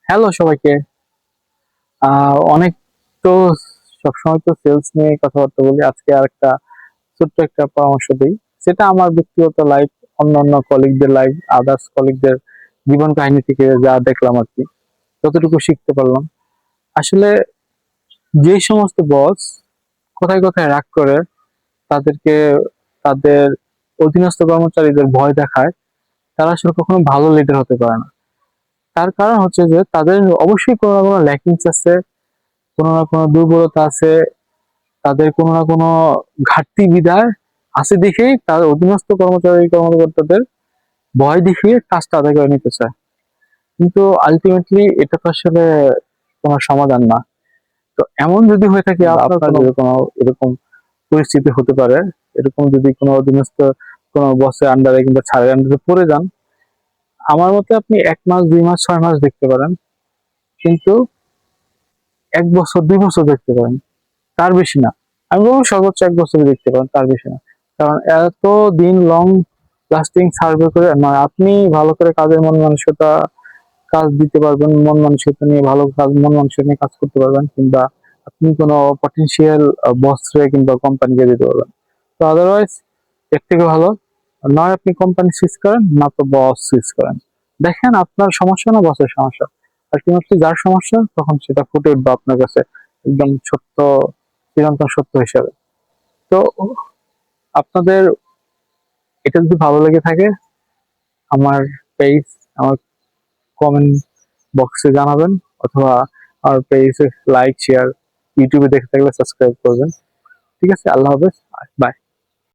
Hello সবাইকে। অনেক তো সবসময় তো সেলস নিয়ে কথাবার্তা বলি। আজকে আরেকটা ছোট্ট একটা পরামর্শ দিই। সেটা আমার ব্যক্তিগত লাইফ, অন্যান্য কলিগদের লাইফ, আদার্স কলিগদের জীবন কাহিনী থেকে যা দেখলাম আরকি, যতটুকু শিখতে পারলাম। আসলে যে সমস্ত বস কথায় কথায় রাগ করে, তাদেরকে তাদের অধীনস্থ কর্মচারীদের ভয় দেখায়, তারা আসলে কখনো ভালো লিডার হতে পারে না। তার কারণ হচ্ছে যে তাদের অবশ্যই কোনো না কোনো ল্যাকিংস আছে, কোনো না কোনো দুর্বলতা আছে, তাদের কোনো না কোনো ঘাটতি বিধায় আছে দেখেই তার অধীনস্থ কর্মচারী কর্মকর্তাদের ভয় দেখিয়ে কাজটা আদায় করে নিতে চায়। কিন্তু আলটিমেটলি এটা তো আসলে কোনো সমাধান না। তো এমন যদি হয়ে থাকে আপনার যদি কোনো এরকম পরিস্থিতি হতে পারে, এরকম যদি কোনো অধীনস্থ কোনো বসের আন্ডারে কিংবা ছাড়ের আন্ডারে পড়ে যান, আমার মতে আপনি ১ মাস, ২ মাস, ৬ মাস দেখতে পারেন। কিন্তু ১ বছর, ২ বছর দেখতে পারেন। তার বেশি না। আমি বলব সর্বোচ্চ ১ বছরই দেখতে পারেন, তার বেশি না। কারণ এত দিন লং লাস্টিং সার্ভে করে নয়, আপনি ভালো করে কাজের মন মানসিকতা কাজ দিতে পারবেন, মন মানসিকতা নিয়ে ভালো কাজ মন মানসিকতা নিয়ে কাজ করতে পারবেন, কিংবা আপনি কোনো পটেনশিয়াল বসরে কিংবা কোম্পানিকে দিতে পারবেন। তো আদারওয়াইজ এর থেকে ভালো নয় আপনি কোম্পানি সুইচ করেন, না তো বস সুইচ করেন। দেখেন আপনার সমস্যা না বসের সমস্যা। আলটিমেটলি যার সমস্যা তখন সেটা ফুটে উঠবে আপনার কাছে একদম ছোট্ট চিরন্তন সত্য হিসাবে। তো আপনাদের এটা যদি ভালো লেগে থাকে, আমার পেজ, আমার কমেন্ট বক্সে জানাবেন, অথবা আমার পেজে লাইক শেয়ার, ইউটিউবে দেখে থাকলে সাবস্ক্রাইব করবেন। ঠিক আছে, আল্লাহ হাফেজ, বাই।